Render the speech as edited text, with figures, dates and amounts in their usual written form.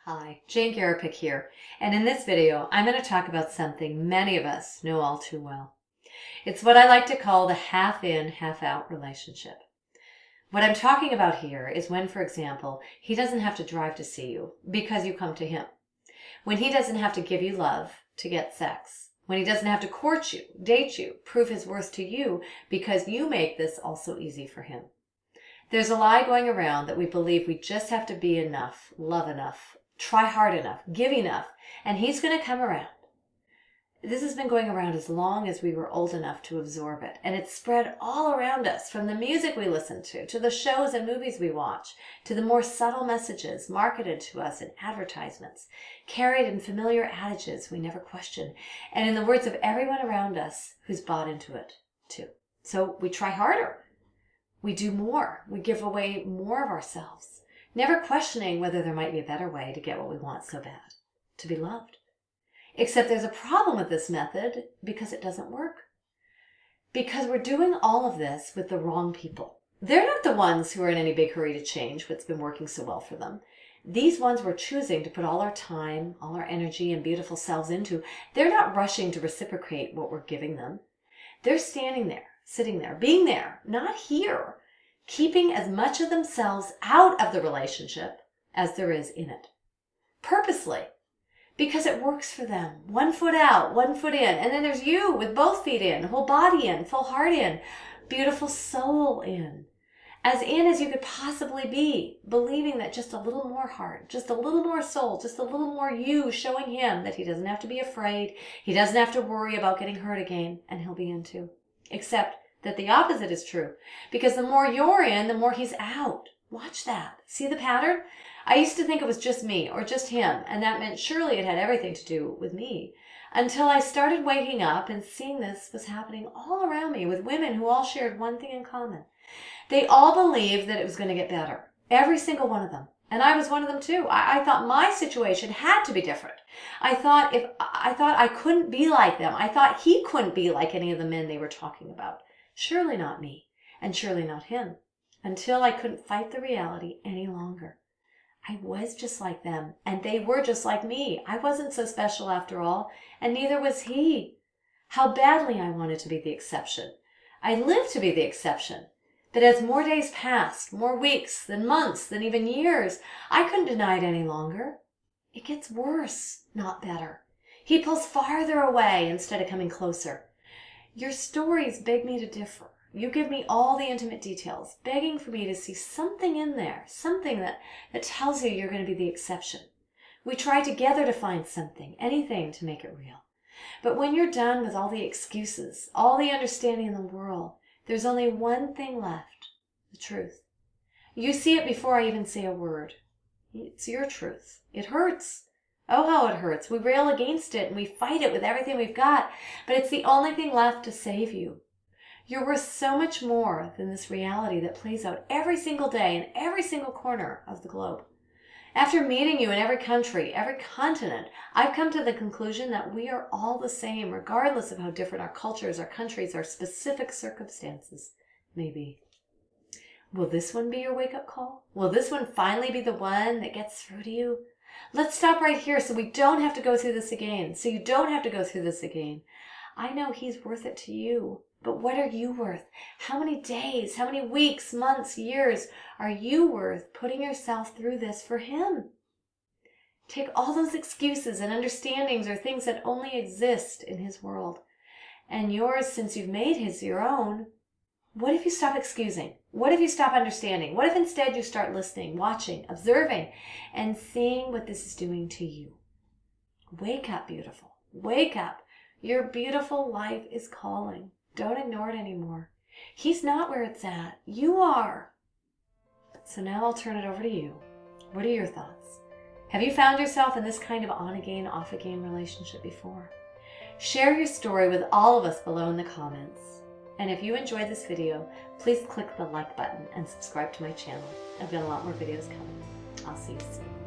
Hi, Jane Garapick here, and in this video I'm going to talk about something many of us know all too well. It's what I like to call the half-in, half-out relationship. What I'm talking about here is when, for example, he doesn't have to drive to see you because you come to him. When he doesn't have to give you love to get sex. When he doesn't have to court you, date you, prove his worth to you because you make this also easy for him. There's a lie going around that we believe we just have to be enough, love enough, try hard enough, give enough, and he's going to come around. This has been going around as long as we were old enough to absorb it, and it's spread all around us, from the music we listen to the shows and movies we watch, to the more subtle messages marketed to us in advertisements, carried in familiar adages we never question, and in the words of everyone around us who's bought into it too. So we try harder. We do more. We give away more of ourselves, never questioning whether there might be a better way to get what we want so bad, to be loved. Except there's a problem with this method because it doesn't work. Because we're doing all of this with the wrong people. They're not the ones who are in any big hurry to change what's been working so well for them. These ones we're choosing to put all our time, all our energy and beautiful selves into, they're not rushing to reciprocate what we're giving them. They're standing there, sitting there, being there, not here, keeping as much of themselves out of the relationship as there is in it. Purposely. Because it works for them. 1 foot out, 1 foot in. And then there's you with both feet in, whole body in, full heart in, beautiful soul in. As in as you could possibly be, believing that just a little more heart, just a little more soul, just a little more you, showing him that he doesn't have to be afraid, he doesn't have to worry about getting hurt again, and he'll be in too. Except that the opposite is true. Because the more you're in, the more he's out. Watch that. See the pattern? I used to think it was just me or just him, and that meant surely it had everything to do with me. Until I started waking up and seeing this was happening all around me with women who all shared one thing in common. They all believed that it was going to get better. Every single one of them. And I was one of them too. I thought my situation had to be different. I thought I couldn't be like them. I thought he couldn't be like any of the men they were talking about. Surely not me, and surely not him. Until I couldn't fight the reality any longer. I was just like them, and they were just like me. I wasn't so special after all, and neither was he. How badly I wanted to be the exception. I lived to be the exception. But as more days passed, more weeks, then months, then even years, I couldn't deny it any longer. It gets worse, not better. He pulls farther away instead of coming closer. Your stories beg me to differ. You give me all the intimate details, begging for me to see something in there, something that tells you you're going to be the exception. We try together to find something, anything to make it real. But when you're done with all the excuses, all the understanding in the world, there's only one thing left, the truth. You see it before I even say a word. It's your truth. It hurts. Oh, how it hurts. We rail against it and we fight it with everything we've got, but it's the only thing left to save you. You're worth so much more than this reality that plays out every single day in every single corner of the globe. After meeting you in every country, every continent, I've come to the conclusion that we are all the same, regardless of how different our cultures, our countries, our specific circumstances may be. Will this one be your wake-up call? Will this one finally be the one that gets through to you? Let's stop right here so we don't have to go through this again, so you don't have to go through this again. I know he's worth it to you. But what are you worth? How many days, how many weeks, months, years are you worth putting yourself through this for him? Take all those excuses and understandings or things that only exist in his world, and yours since you've made his your own. What if you stop excusing? What if you stop understanding? What if instead you start listening, watching, observing, and seeing what this is doing to you? Wake up, beautiful. Wake up. Your beautiful life is calling. Don't ignore it anymore. He's not where it's at. You are. So now I'll turn it over to you. What are your thoughts? Have you found yourself in this kind of on-again, off-again relationship before? Share your story with all of us below in the comments. And if you enjoyed this video, please click the like button and subscribe to my channel. I've got a lot more videos coming. I'll see you soon.